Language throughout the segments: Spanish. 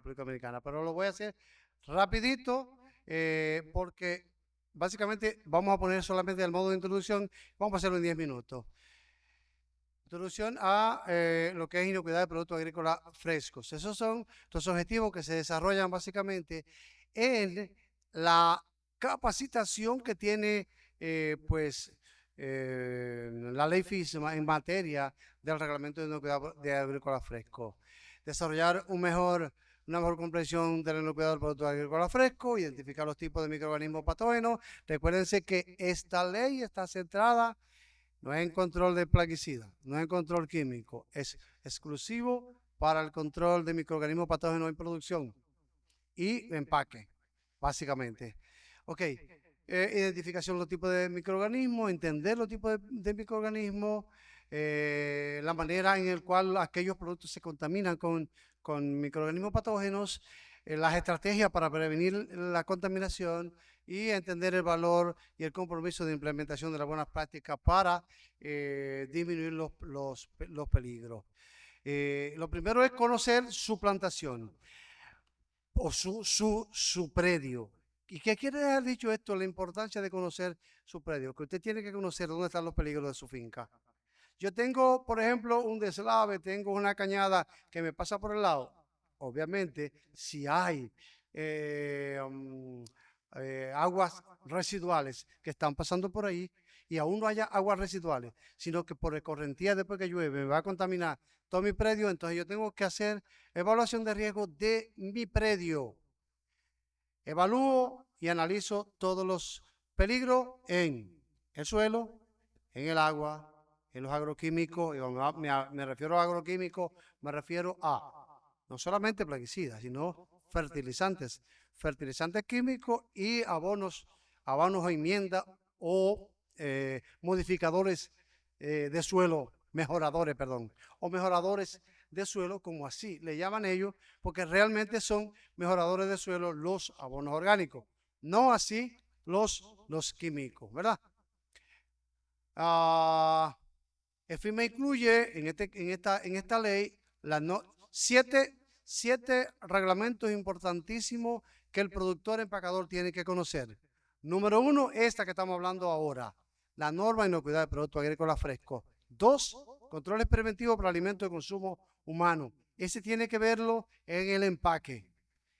República Dominicana. Pero lo voy a hacer rapidito porque básicamente vamos a poner solamente el modo de introducción. Vamos a hacerlo en 10 minutos. Introducción a lo que es inocuidad de productos agrícolas frescos. Esos son los objetivos que se desarrollan básicamente en la capacitación que tiene la ley FISMA en materia del reglamento de inocuidad de agrícola fresco. Desarrollar una mejor comprensión de la inocuidad del producto agrícola fresco, identificar los tipos de microorganismos patógenos. Recuérdense que esta ley está centrada no es en control de plaguicidas, no es en control químico, es exclusivo para el control de microorganismos patógenos en producción y empaque, básicamente. Ok, identificación de los tipos de microorganismos, entender los tipos de microorganismos, la manera en la cual aquellos productos se contaminan con microorganismos patógenos, las estrategias para prevenir la contaminación y entender el valor y el compromiso de implementación de las buenas prácticas para disminuir los peligros. Lo primero es conocer su plantación o su predio. ¿Y qué quiere haber dicho esto? La importancia de conocer su predio, que usted tiene que conocer dónde están los peligros de su finca. Yo tengo, por ejemplo, un deslave, tengo una cañada que me pasa por el lado. Obviamente, si hay aguas residuales que están pasando por ahí y aún no haya aguas residuales, sino que por escorrentía después que llueve me va a contaminar todo mi predio, entonces yo tengo que hacer evaluación de riesgo de mi predio. Evalúo y analizo todos los peligros en el suelo, en el agua, en los agroquímicos. Y me refiero a agroquímicos, me refiero a no solamente plaguicidas, sino fertilizantes, fertilizantes químicos y abonos o enmiendas o modificadores de suelo, mejoradores, perdón, o mejoradores de suelo, como así le llaman ellos, porque realmente son mejoradores de suelo los abonos orgánicos, no así los químicos, ¿verdad? El FIMA incluye en esta ley siete reglamentos importantísimos que el productor empacador tiene que conocer. Número 1, esta que estamos hablando ahora, la norma de inocuidad de productos agrícolas frescos. 2, controles preventivos para alimentos de consumo humano. Ese tiene que verlo en el empaque.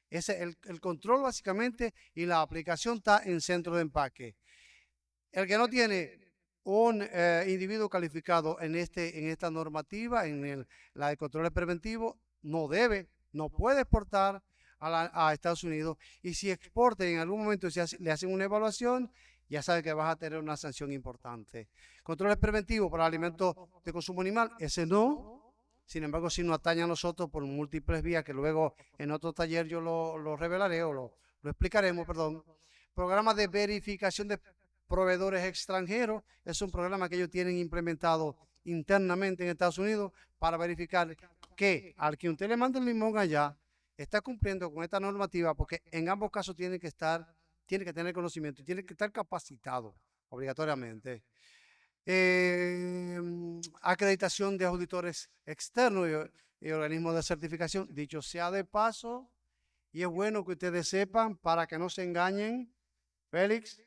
El control básicamente y la aplicación está en centro de empaque. El que no tiene un individuo calificado en esta normativa, la de controles preventivos, no puede exportar a Estados Unidos, y si exporta en algún momento le hacen una evaluación, ya sabe que vas a tener una sanción importante. Controles preventivos para alimentos de consumo animal, ese no. Sin embargo, si nos atañe a nosotros por múltiples vías, que luego en otro taller yo lo revelaré o lo explicaremos, perdón. Programas de verificación de proveedores extranjeros, es un programa que ellos tienen implementado internamente en Estados Unidos para verificar que al que usted le mande el limón allá está cumpliendo con esta normativa, porque en ambos casos tiene que tener conocimiento y tiene que estar capacitado obligatoriamente. Acreditación de auditores externos y organismos de certificación. Dicho sea de paso, y es bueno que ustedes sepan para que no se engañen, Félix.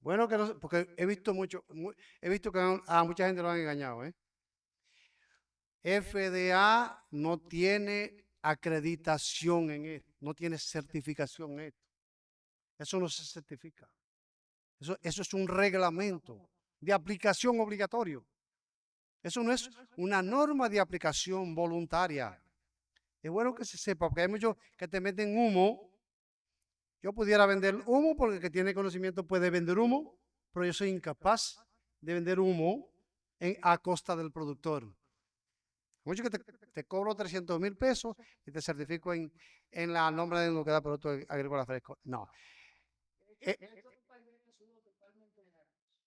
Bueno, que no, porque he visto que a mucha gente lo han engañado. FDA no tiene acreditación en esto, no tiene certificación en esto. Eso no se certifica. Eso es un reglamento de aplicación obligatorio. Eso no es una norma de aplicación voluntaria. Es bueno que se sepa, porque hay muchos que te meten humo. Yo pudiera vender humo porque el que tiene conocimiento puede vender humo, pero yo soy incapaz de vender humo a costa del productor. Mucho que te cobro 300,000 pesos y te certifico en la norma de inocuidad de productos agrícolas frescos. No.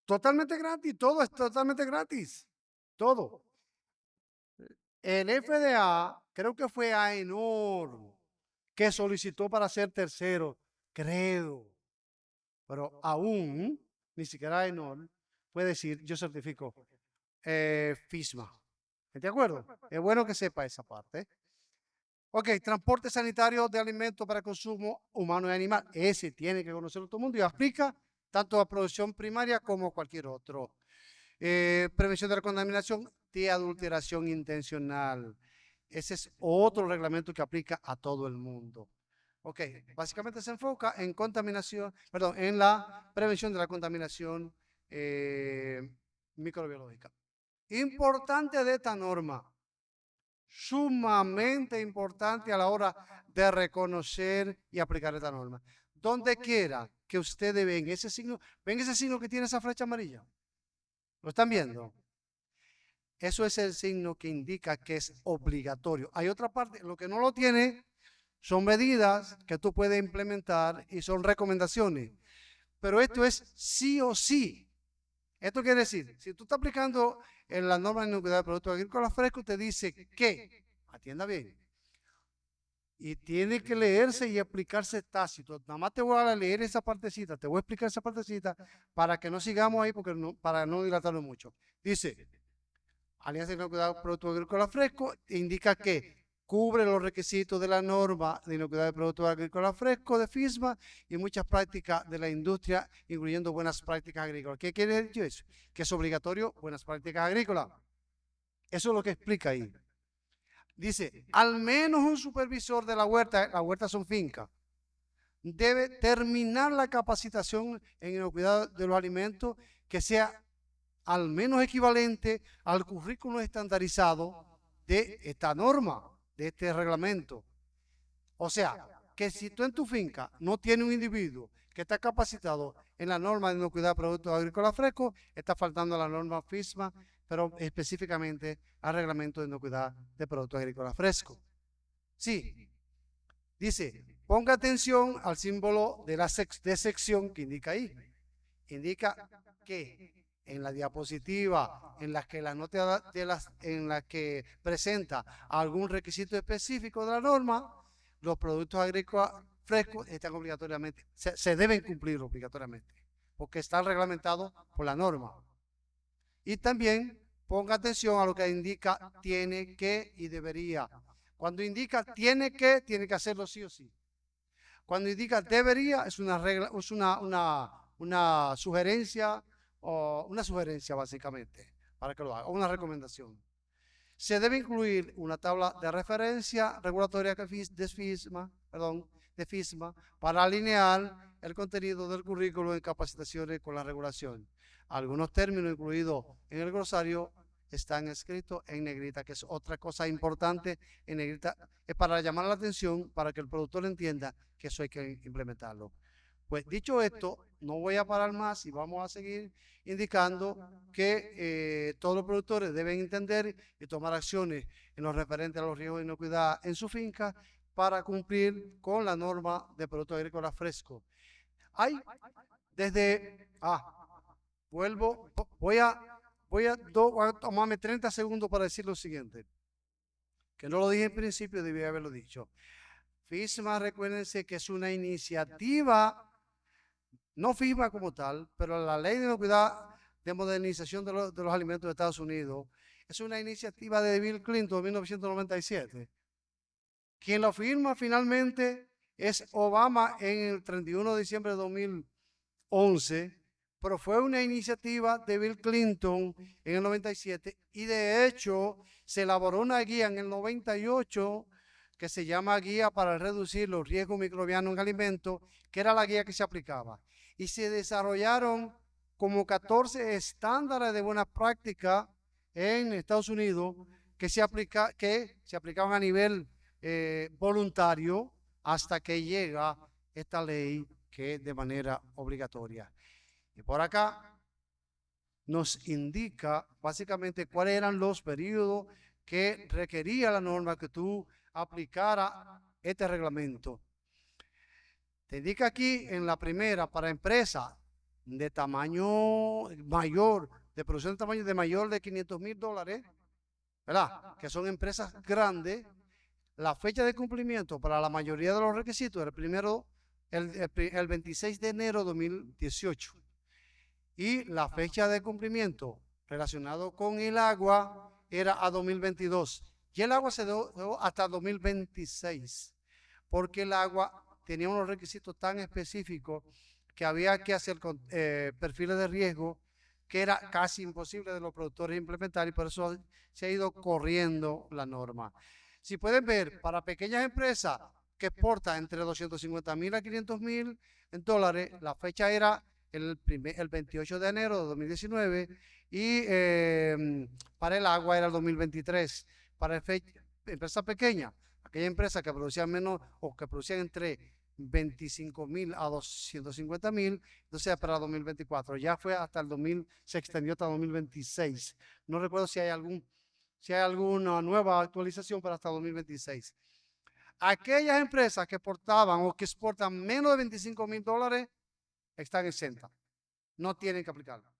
Totalmente gratis, todo es totalmente gratis. Todo. El FDA, creo que fue AENOR, que solicitó para ser tercero, creo. Pero aún, ni siquiera AENOR puede decir, yo certifico FISMA. ¿De acuerdo? Es bueno que sepa esa parte. Ok, transporte sanitario de alimentos para consumo humano y animal. Ese tiene que conocerlo todo el mundo y aplica tanto a producción primaria como cualquier otro. Prevención de la contaminación de adulteración intencional. Ese es otro reglamento que aplica a todo el mundo. Ok, básicamente se enfoca en contaminación, perdón, en la prevención de la contaminación microbiológica. Importante de esta norma, sumamente importante a la hora de reconocer y aplicar esta norma. Donde quiera que ustedes ven ese signo que tiene esa flecha amarilla. ¿Lo están viendo? Eso es el signo que indica que es obligatorio. Hay otra parte, lo que no lo tiene son medidas que tú puedes implementar y son recomendaciones. Pero esto es sí o sí. Esto quiere decir, si tú estás aplicando en la norma de inocuidad de productos agrícolas frescos, te dice que, atienda bien, y tiene que leerse y explicarse tácito. Nada más te voy a leer esa partecita, te voy a explicar esa partecita para que no sigamos ahí, porque para no dilatarlo mucho. Dice, Alianza de Inocuidad de Productos Agrícolas Frescos indica que cubre los requisitos de la norma de inocuidad de productos agrícolas frescos de FISMA y muchas prácticas de la industria, incluyendo buenas prácticas agrícolas. ¿Qué quiere decir eso? Que es obligatorio buenas prácticas agrícolas. Eso es lo que explica ahí. Dice, al menos un supervisor de la huerta son fincas, debe terminar la capacitación en inocuidad de los alimentos que sea al menos equivalente al currículo estandarizado de esta norma, de este reglamento. O sea, que si tú en tu finca no tienes un individuo que está capacitado en la norma de inocuidad de productos agrícolas frescos, está faltando a la norma FISMA, pero específicamente al reglamento de inocuidad de productos agrícolas frescos. Sí, dice, ponga atención al símbolo de la sección que indica ahí. Indica que en la diapositiva en la que la nota en la que presenta algún requisito específico de la norma, los productos agrícolas frescos están obligatoriamente, se deben cumplir obligatoriamente, porque están reglamentados por la norma. Y también ponga atención a lo que indica tiene que y debería. Cuando indica tiene que hacerlo sí o sí. Cuando indica debería, es una regla, es una sugerencia, o una sugerencia básicamente, para que lo haga, o una recomendación. Se debe incluir una tabla de referencia regulatoria de FISMA para alinear el contenido del currículo en capacitaciones con la regulación. Algunos términos incluidos en el glosario están escritos en negrita, que es otra cosa importante en negrita, es para llamar la atención, para que el productor entienda que eso hay que implementarlo. Pues dicho esto, no voy a parar más y vamos a seguir indicando que todos los productores deben entender y tomar acciones en lo referente a los riesgos de inocuidad en su finca para cumplir con la norma de productos agrícolas frescos. Hay desde, voy a tomarme 30 segundos para decir lo siguiente, que no lo dije en principio, debí haberlo dicho. FISMA, recuérdense que es una iniciativa, no FISMA como tal, pero la Ley de Inocuidad de Modernización de los Alimentos de Estados Unidos es una iniciativa de Bill Clinton en 1997. Quien lo firma finalmente es Obama en el 31 de diciembre de 2011, pero fue una iniciativa de Bill Clinton en el 97 y de hecho se elaboró una guía en el 98 que se llama Guía para reducir los riesgos microbianos en alimentos, que era la guía que se aplicaba. Y se desarrollaron como 14 estándares de buena práctica en Estados Unidos que se aplicaban a nivel voluntario hasta que llega esta ley que es de manera obligatoria. Y por acá nos indica básicamente cuáles eran los periodos que requería la norma que tú aplicara este reglamento. Te indica aquí en la primera, para empresas de tamaño mayor, de producción de tamaño de mayor de $500,000, ¿verdad? Que son empresas grandes. La fecha de cumplimiento para la mayoría de los requisitos era el 26 de enero de 2018. Y la fecha de cumplimiento relacionado con el agua era a 2022. Y el agua se dio hasta 2026, porque el agua tenía unos requisitos tan específicos que había que hacer con, perfiles de riesgo que era casi imposible de los productores implementar, y por eso se ha ido corriendo la norma. Si pueden ver, para pequeñas empresas que exportan entre 250.000 a 500.000 en dólares, la fecha era el 28 de enero de 2019 y para el agua era el 2023. Para empresas pequeñas, aquellas empresas que producían menos o que producían entre 25.000 a 250.000, entonces para 2024. Ya fue hasta el 2000, se extendió hasta 2026. No recuerdo si hay alguna nueva actualización para hasta 2026. Aquellas empresas que exportaban o que exportan menos de 25.000 dólares están exentas. No tienen que aplicarlo.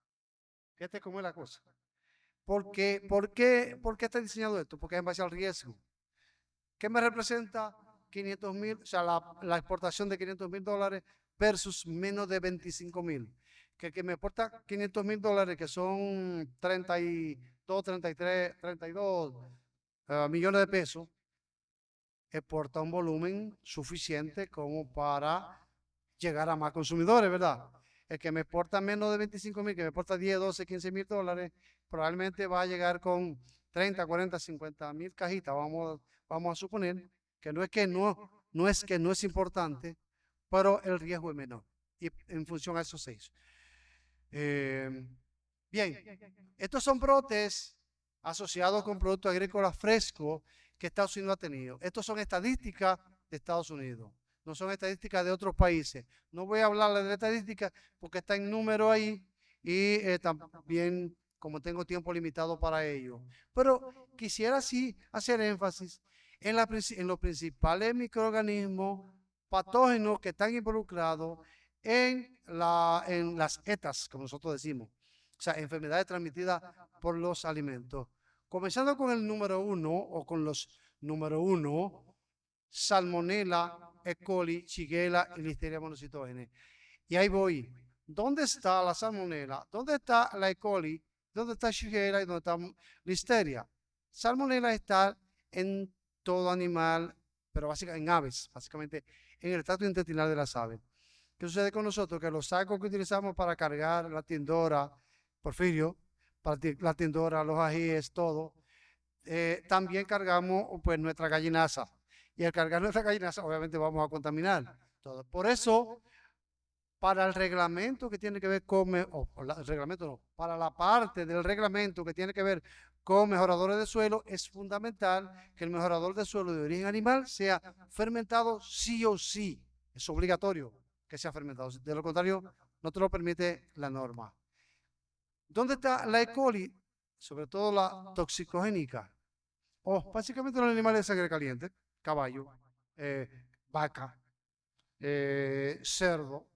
Fíjate cómo es la cosa. ¿Por qué está diseñado esto? Porque es en base al riesgo. ¿Qué me representa 500.000? O sea, la exportación de 500.000 dólares versus menos de 25.000. Que me exporta 500.000 dólares, que son 32, 33, 32 millones de pesos, exporta un volumen suficiente como para llegar a más consumidores, ¿verdad? El que me exporta menos de 25.000, que me exporta 10, 12, 15.000 dólares, probablemente va a llegar con 30, 40, 50.000 cajitas. Vamos a suponer que no es que no es importante, pero el riesgo es menor. Y en función a eso se hizo. Bien, estos son brotes asociados con productos agrícolas frescos que Estados Unidos ha tenido. Estos son estadísticas de Estados Unidos, no son estadísticas de otros países. No voy a hablarles de estadísticas porque está en número ahí y también como tengo tiempo limitado para ello. Pero quisiera sí hacer énfasis en los principales microorganismos patógenos que están involucrados en las ETAs, como nosotros decimos, o sea, enfermedades transmitidas por los alimentos. Comenzando con el número 1 o con los número 1, Salmonella, E. coli, Shigella y Listeria monocytogenes. Y ahí voy. ¿Dónde está la Salmonella? ¿Dónde está la E. coli? ¿Dónde está Shigella y dónde está Listeria? Salmonella está en todo animal, pero básicamente en aves, básicamente en el tracto intestinal de las aves. ¿Qué sucede con nosotros? Que los sacos que utilizamos para cargar la tindora, Porfirio, para la tindora, los ajíes, todo, también cargamos pues nuestra gallinaza. Y al cargar nuestra gallinaza, obviamente vamos a contaminar todo. Por eso, para el reglamento que tiene que ver con, el reglamento no, para la parte del reglamento que tiene que ver con mejoradores de suelo, es fundamental que el mejorador de suelo de origen animal sea fermentado sí o sí. Es obligatorio que sea fermentado. De lo contrario, no te lo permite la norma. ¿Dónde está la E. coli? Sobre todo la toxicogénica. Básicamente los animales de sangre caliente, caballo, vaca, cerdo.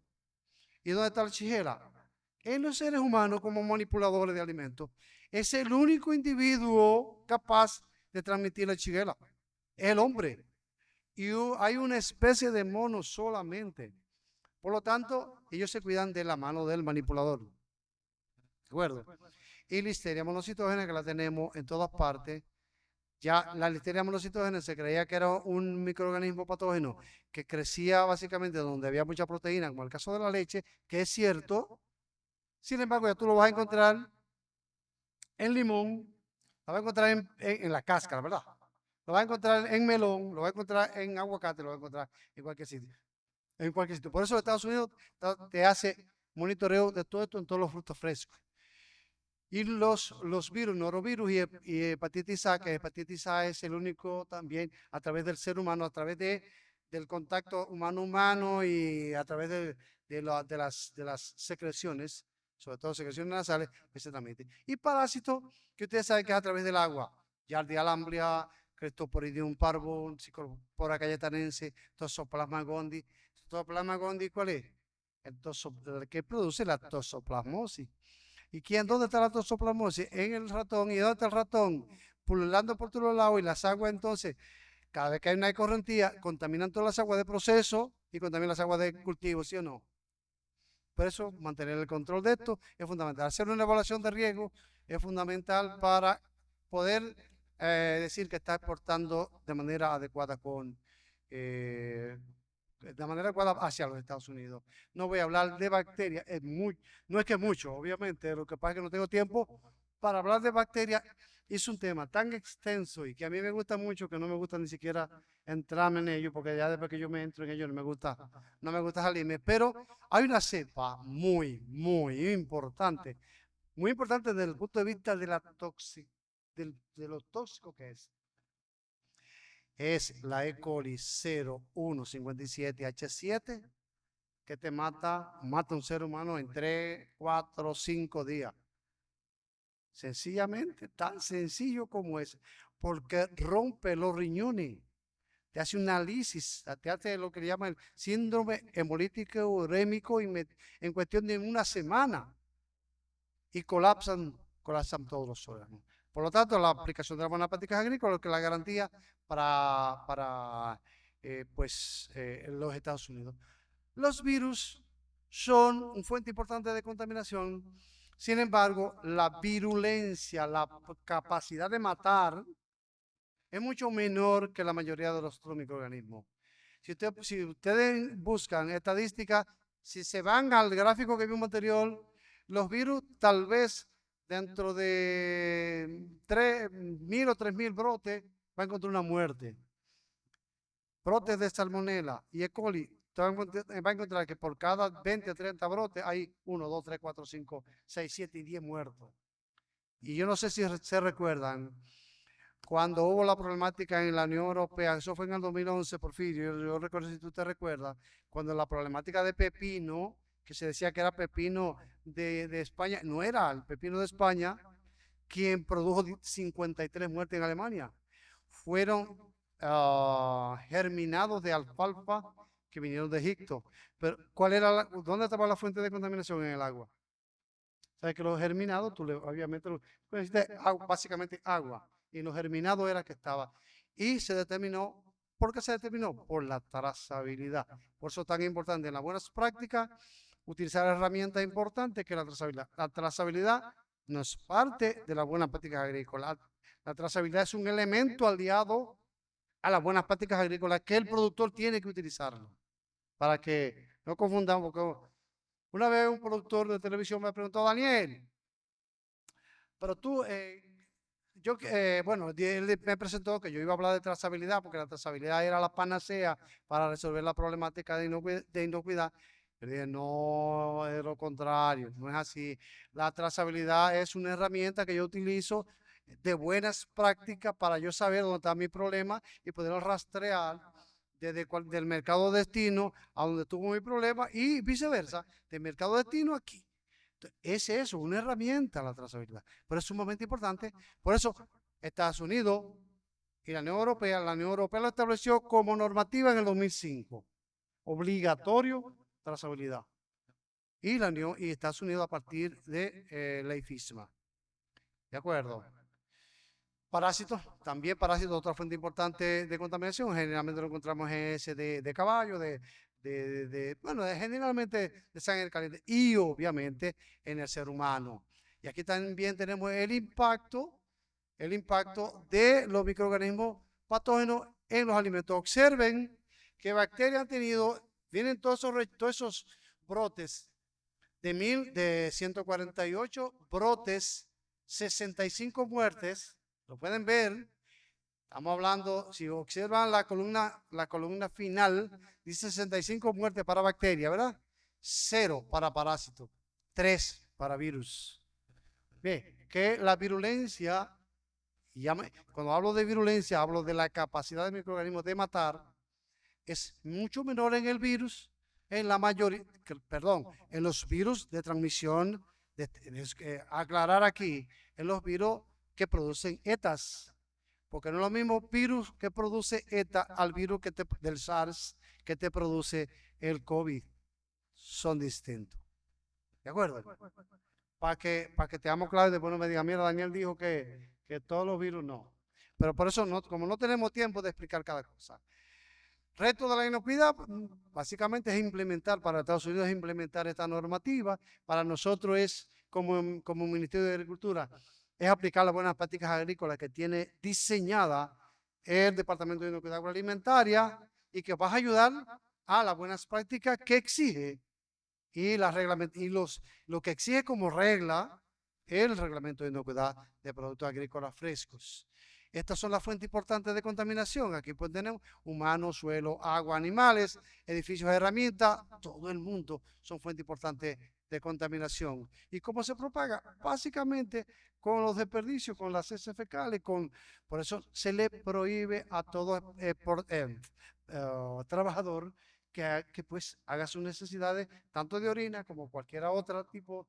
¿Y dónde está la Shigella? En los seres humanos como manipuladores de alimentos. Es el único individuo capaz de transmitir la Shigella. Es el hombre. Y hay una especie de mono solamente. Por lo tanto, ellos se cuidan de la mano del manipulador. ¿De acuerdo? Y Listeria monocytogenes, que la tenemos en todas partes. Ya la Listeria monocytogenes se creía que era un microorganismo patógeno que crecía básicamente donde había mucha proteína, como el caso de la leche, que es cierto. Sin embargo, ya tú lo vas a encontrar en limón, lo vas a encontrar en la cáscara, ¿verdad? Lo vas a encontrar en melón, lo vas a encontrar en aguacate, lo vas a encontrar en cualquier sitio. En cualquier sitio. Por eso Estados Unidos te hace monitoreo de todo esto en todos los frutos frescos. Y los virus, norovirus y hepatitis A, que hepatitis A es el único también a través del ser humano, a través del contacto humano-humano y a través de las secreciones, sobre todo secreciones nasales, exactamente. Y parásitos, que ustedes saben que es a través del agua. Yardia lamblia, Cryptosporidium parvo, Cichopora cayetanense, Toxoplasma gondii. Toxoplasma gondii, ¿cuál es? El que produce la toxoplasmosis. ¿Dónde está la toxoplasmosis? En el ratón. ¿Y dónde está el ratón? Pululando por todos lados, y las aguas entonces, cada vez que hay una escorrentía, contaminan todas las aguas de proceso y contaminan las aguas de cultivo, ¿sí o no? Por eso, mantener el control de esto es fundamental. Hacer una evaluación de riesgo es fundamental para poder decir que está exportando de manera adecuada de manera adecuada hacia los Estados Unidos. No voy a hablar de bacterias, no es que mucho, obviamente, lo que pasa es que no tengo tiempo para hablar de bacterias. Es un tema tan extenso y que a mí me gusta mucho que no me gusta ni siquiera entrarme en ello, porque ya después que yo me entro en ello no me gusta salirme. Pero hay una cepa muy importante desde el punto de vista de de lo tóxico que es la E. coli 0157H7, que te mata a un ser humano en 3, 4, 5 días. Sencillamente, tan sencillo como es, porque rompe los riñones, te hace un análisis, te hace lo que le llaman síndrome hemolítico urémico en cuestión de una semana y colapsan todos los órganos. Por lo tanto, la aplicación de las buenas prácticas agrícolas es la garantía para los Estados Unidos. Los virus son una fuente importante de contaminación. Sin embargo, la virulencia, la capacidad de matar, es mucho menor que la mayoría de los otros microorganismos. Si ustedes buscan estadísticas, si se van al gráfico que vimos anterior, los virus tal vez dentro de 3.000 o 3.000 brotes va a encontrar una muerte. Brotes de salmonella y E. coli, va a encontrar que por cada 20 o 30 brotes hay 1, 2, 3, 4, 5, 6, 7 y 10 muertos. Y yo no sé si se recuerdan, cuando hubo la problemática en la Unión Europea, eso fue en el 2011, Porfirio, yo recuerdo, si tú te recuerdas, cuando la problemática de pepino, que se decía que era pepino de España, no era el pepino de España quien produjo 53 muertes en Alemania. Fueron germinados de alfalfa que vinieron de Egipto. Pero, ¿dónde estaba la fuente de contaminación en el agua? Sabes que los germinados, obviamente, básicamente agua. Y los germinados era que estaba. Y se determinó, ¿por qué se determinó? Por la trazabilidad. Por eso es tan importante en las buenas prácticas utilizar herramientas importantes que la trazabilidad. La trazabilidad no es parte de las buenas prácticas agrícolas. La trazabilidad es un elemento aliado a las buenas prácticas agrícolas que el productor tiene que utilizarlo. Para que no confundamos, porque una vez un productor de televisión me preguntó: Daniel, pero tú, bueno, él me presentó que yo iba a hablar de trazabilidad, porque la trazabilidad era la panacea para resolver la problemática de inocuidad. Yo dije: no, es lo contrario, no es así. La trazabilidad es una herramienta que yo utilizo de buenas prácticas para yo saber dónde está mi problema y poderlo rastrear desde del mercado destino a donde tuvo mi problema y viceversa, del mercado destino aquí. Es eso, una herramienta la trazabilidad. Pero es sumamente importante. Por eso Estados Unidos y la Unión Europea lo estableció como normativa en el 2005. Obligatorio trazabilidad. Y Estados Unidos a partir de ley FISMA. ¿De acuerdo? Parásitos, también parásitos, otra fuente importante de contaminación. Generalmente lo encontramos en ese de caballo, generalmente de sangre caliente y obviamente en el ser humano. Y aquí también tenemos el impacto de los microorganismos patógenos en los alimentos. Observen que bacterias han tenido, vienen todos esos brotes de 148 brotes, 65 muertes. Lo pueden ver. Estamos hablando, si observan la columna final, dice 65 muertes para bacterias, ¿verdad? 0 para parásitos, 3 para virus. Bien, que la virulencia, cuando hablo de virulencia, hablo de la capacidad del microorganismo de matar, es mucho menor en el virus, en los virus de transmisión, aclarar aquí, en los virus que producen ETAs, porque no es lo mismo virus que produce ETA al virus del SARS que te produce el COVID. Son distintos. ¿De acuerdo? Para que tengamos claro y después no me digan: mira, Daniel dijo que todos los virus no. Pero por eso, como no tenemos tiempo de explicar cada cosa. Reto de la inocuidad, básicamente es implementar, para Estados Unidos es implementar esta normativa, para nosotros es como Ministerio de Agricultura, es aplicar las buenas prácticas agrícolas que tiene diseñada el Departamento de Inocuidad Agroalimentaria y que vas a ayudar a las buenas prácticas que exige y, lo que exige como regla el Reglamento de Inocuidad de Productos Agrícolas Frescos. Estas son las fuentes importantes de contaminación. Aquí pues tenemos humanos, suelo, agua, animales, edificios, herramientas, todo el mundo son fuentes importantes de contaminación. ¿Y cómo se propaga? Básicamente con los desperdicios, con las heces fecales, por eso se le prohíbe a todo trabajador que pues haga sus necesidades tanto de orina como cualquier otro tipo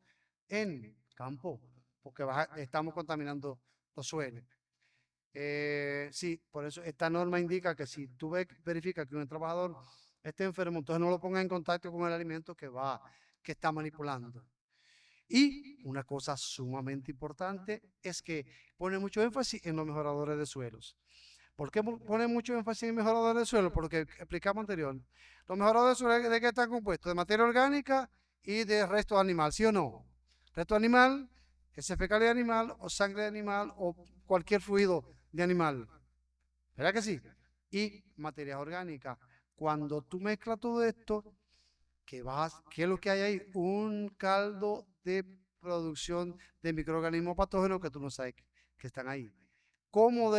en campo, porque estamos contaminando los suelos. Sí, por eso esta norma indica que si tú verificas que un trabajador esté enfermo, entonces no lo pongas en contacto con el alimento que está manipulando. Y una cosa sumamente importante es que pone mucho énfasis en los mejoradores de suelos. ¿Por qué pone mucho énfasis en mejoradores de suelo? Por lo que explicamos anterior. Los mejoradores de suelo, ¿de qué están compuestos? De materia orgánica y de resto animal, ¿sí o no? Resto animal, heces fecales de animal o sangre de animal o cualquier fluido de animal. ¿Verdad que sí? Y materia orgánica. Cuando tú mezclas todo esto, ¿qué es lo que hay ahí? Un caldo de producción de microorganismos patógenos que tú no sabes que están ahí. ¿Cómo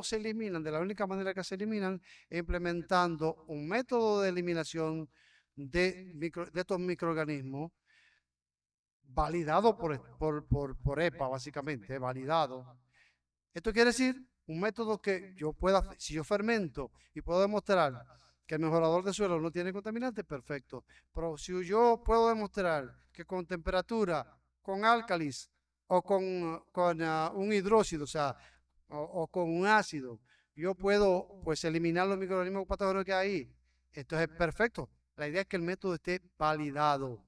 se eliminan? De la única manera que se eliminan es implementando un método de eliminación de estos microorganismos validado por EPA, básicamente, validado. Esto quiere decir un método que yo pueda, si yo fermento y puedo demostrar que el mejorador de suelo no tiene contaminantes, perfecto. Pero si yo puedo demostrar que con temperatura, con álcalis o con un hidróxido, o sea, o con un ácido, yo puedo pues eliminar los microorganismos patógenos que hay ahí, esto es perfecto. La idea es que el método esté validado.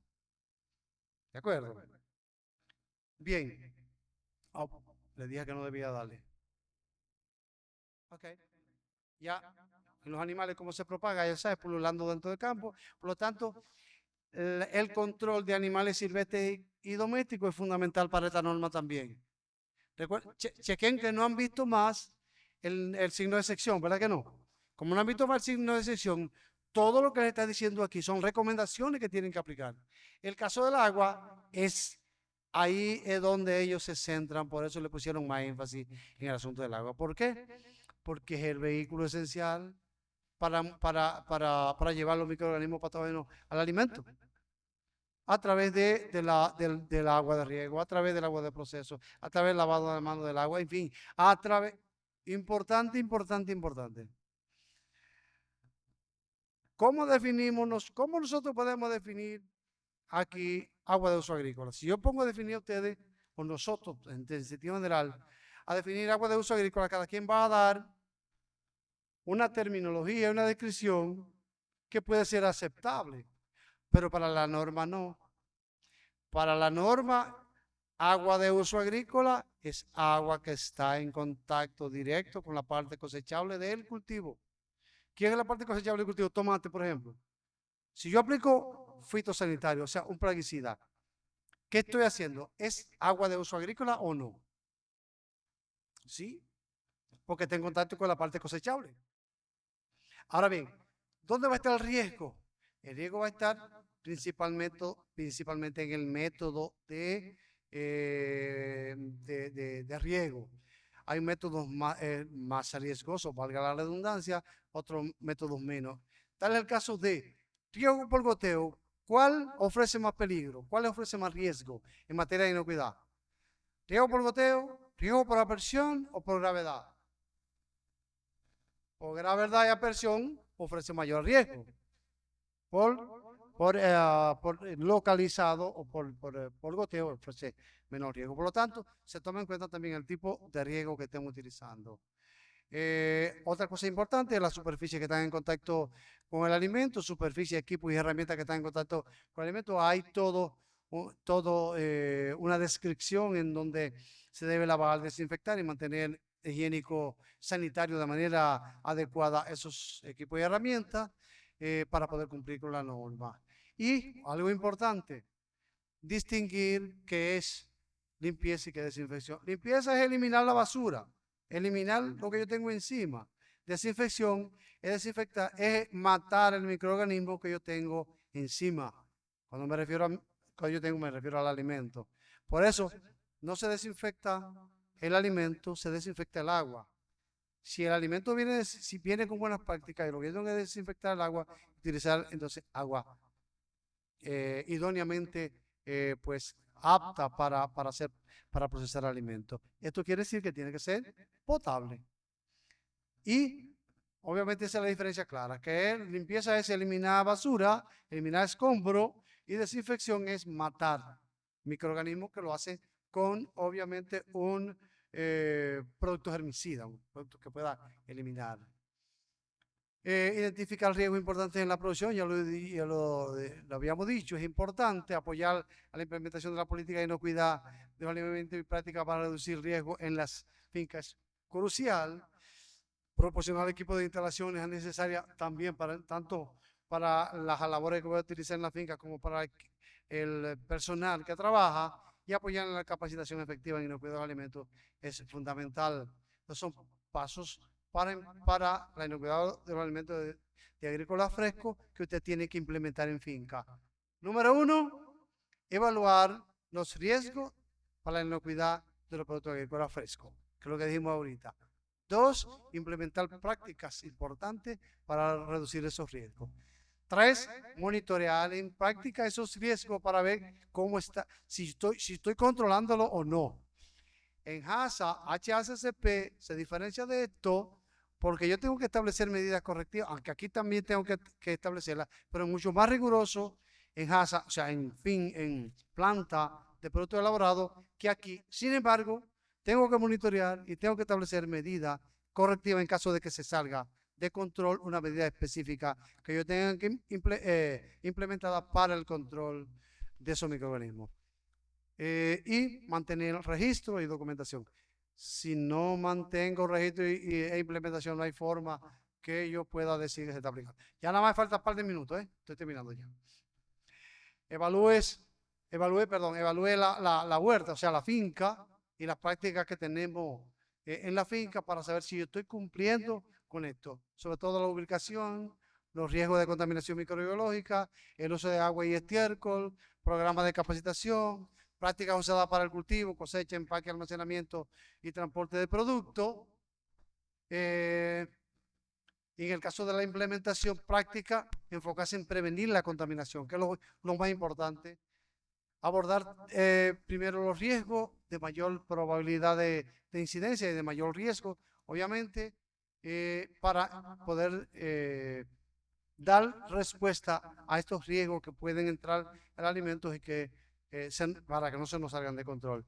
¿De acuerdo? Bien. Oh, le dije que no debía darle. Ok. Ya en los animales cómo se propaga, ya sabes, pululando dentro del campo. Por lo tanto, el control de animales silvestres y domésticos es fundamental para esta norma también. Chequen que no han visto más el signo de sección, ¿verdad que no? Como no han visto más el signo de sección, todo lo que les está diciendo aquí son recomendaciones que tienen que aplicar. El caso del agua ahí es donde ellos se centran, por eso le pusieron más énfasis en el asunto del agua. ¿Por qué? Porque es el vehículo esencial para llevar los microorganismos patógenos al alimento. A través del agua de riego, a través del agua de proceso, a través del lavado de manos del agua, en fin, a través. Importante, importante, importante. ¿Cómo nosotros podemos definir aquí agua de uso agrícola? Si yo pongo a definir a ustedes, o nosotros, en sentido general, a definir agua de uso agrícola, cada quien va a dar una terminología, una descripción que puede ser aceptable, pero para la norma no. Para la norma, agua de uso agrícola es agua que está en contacto directo con la parte cosechable del cultivo. ¿Quién es la parte cosechable del cultivo? Tomate, por ejemplo. Si yo aplico fitosanitario, o sea, un plaguicida, ¿qué estoy haciendo? ¿Es agua de uso agrícola o no? Sí, porque está en contacto con la parte cosechable. Ahora bien, ¿dónde va a estar el riesgo? El riesgo va a estar principalmente en el método de riego. Hay métodos más riesgosos, valga la redundancia, otros métodos menos. Tal es el caso de riego por goteo. ¿Cuál ofrece más peligro? ¿Cuál ofrece más riesgo en materia de inocuidad? ¿Riego por goteo, riego por aspersión o por gravedad? Por gravedad y aspersión ofrece mayor riesgo. Por localizado o por goteo ofrece menor riesgo. Por lo tanto, se toma en cuenta también el tipo de riego que estemos utilizando. Otra cosa importante es la superficie que están en contacto con el alimento, superficie, equipos y herramientas que están en contacto con el alimento. Hay todo una descripción en donde se debe lavar, desinfectar y mantener higiénico sanitario de manera adecuada esos equipos y herramientas para poder cumplir con la norma. Y algo importante, distinguir qué es limpieza y que desinfección. Limpieza es eliminar la basura, eliminar lo que yo tengo encima. Desinfección es desinfectar, es matar el microorganismo que yo tengo encima. Cuando me refiero me refiero al alimento. Por eso, no se desinfecta el alimento, se desinfecta el agua. Si el alimento si viene con buenas prácticas y lo que yo tengo que desinfectar el agua, utilizar entonces agua idóneamente pues apta para procesar alimentos. Esto quiere decir que tiene que ser potable. Y obviamente esa es la diferencia clara, que limpieza es eliminar basura, eliminar escombro, y desinfección es matar microorganismos, que lo hace con obviamente un producto germicida, un producto que pueda eliminar. Identificar riesgos importantes en la producción, ya lo habíamos dicho, es importante apoyar a la implementación de la política de inocuidad de los alimentos y prácticas para reducir riesgos en las fincas. Crucial, proporcionar equipo de instalaciones es necesaria también tanto para las labores que voy a utilizar en la finca como para el personal que trabaja, y apoyar en la capacitación efectiva en inocuidad de los alimentos es fundamental. Estos son pasos para la inocuidad de los alimentos de agrícola fresco que usted tiene que implementar en finca. Número 1, evaluar los riesgos para la inocuidad de los productos agrícolas frescos, que es lo que dijimos ahorita. 2, implementar prácticas importantes para reducir esos riesgos. 3, monitorear en práctica esos riesgos para ver cómo está, si estoy controlándolo o no. En HACCP se diferencia de esto porque yo tengo que establecer medidas correctivas, aunque aquí también tengo que establecerlas, pero mucho más riguroso en HACCP, o sea, en planta de productos elaborados, que aquí. Sin embargo, tengo que monitorear y tengo que establecer medidas correctivas en caso de que se salga de control una medida específica que yo tenga que implementada para el control de esos microorganismos. Y mantener registro y documentación. Si no mantengo registro e implementación, no hay forma que yo pueda decir que se está aplicando. Ya nada más falta un par de minutos, estoy terminando ya. Evalúe la huerta, o sea, la finca, y las prácticas que tenemos en la finca para saber si yo estoy cumpliendo con esto. Sobre todo la ubicación, los riesgos de contaminación microbiológica, el uso de agua y estiércol, programas de capacitación, prácticas usadas para el cultivo, cosecha, empaque, almacenamiento y transporte de productos. Y en el caso de la implementación práctica, enfocarse en prevenir la contaminación, que es lo más importante. Abordar primero los riesgos de mayor probabilidad de incidencia y de mayor riesgo, obviamente, para poder dar respuesta a estos riesgos que pueden entrar en alimentos y que para que no se nos salgan de control.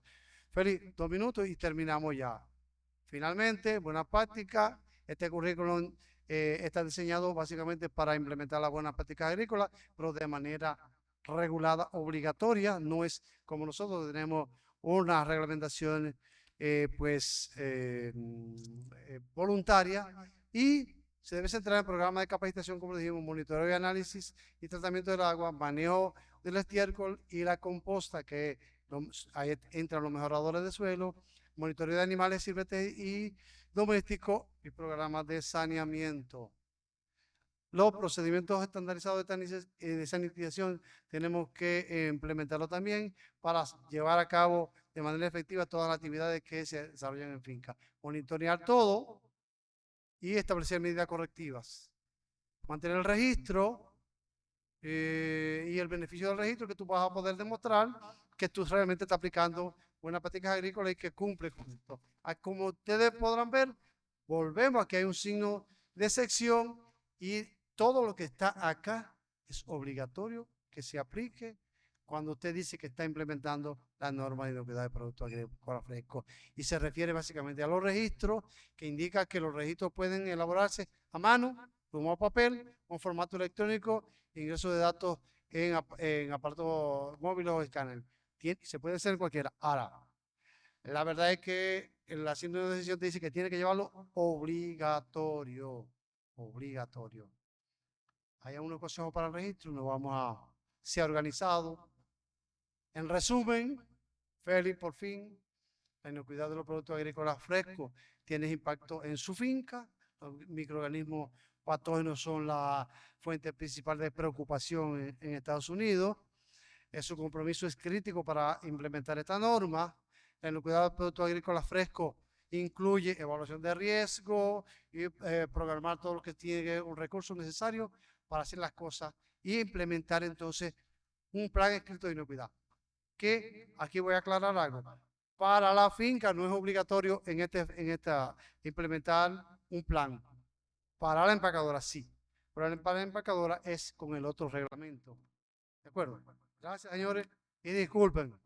Félix, 2 minutos y terminamos ya. Finalmente, buena práctica. Este currículum está diseñado básicamente para implementar las buenas prácticas agrícolas, pero de manera regulada, obligatoria. No es como nosotros tenemos una reglamentación voluntaria, y se debe centrar en programas de capacitación, como dijimos, monitoreo y análisis y tratamiento del agua, manejo del estiércol y la composta, que ahí entran los mejoradores de suelo, monitoreo de animales silvestres y domésticos y programas de saneamiento. Los procedimientos estandarizados de sanitización tenemos que implementarlo también para llevar a cabo de manera efectiva todas las actividades que se desarrollan en finca. Monitorear todo y establecer medidas correctivas. Mantener el registro y el beneficio del registro, que tú vas a poder demostrar que tú realmente estás aplicando buenas prácticas agrícolas y que cumple con esto. Como ustedes podrán ver, volvemos a que hay un signo de sección, y todo lo que está acá es obligatorio que se aplique cuando usted dice que está implementando la norma de inocuidad de productos agrícolas frescos. Y se refiere básicamente a los registros, que indica que los registros pueden elaborarse a mano, pluma o papel, con formato electrónico, ingreso de datos en aparatos móviles o escáner. Se puede hacer en cualquiera. Ahora, la verdad es que el asiento de decisión te dice que tiene que llevarlo obligatorio. Obligatorio. Hay algunos consejos para el registro, nos vamos a ser organizados. En resumen, Félix, por fin, la inocuidad de los productos agrícolas frescos tiene impacto en su finca. Los microorganismos patógenos son la fuente principal de preocupación en Estados Unidos. Su compromiso es crítico para implementar esta norma. La inocuidad de los productos agrícolas frescos incluye evaluación de riesgo y programar todo lo que tiene un recurso necesario para hacer las cosas y implementar entonces un plan escrito de inocuidad. Que aquí voy a aclarar algo. Para la finca no es obligatorio en esta implementar un plan. Para la empacadora sí. Para la empacadora es con el otro reglamento. ¿De acuerdo? Gracias, señores, y disculpen.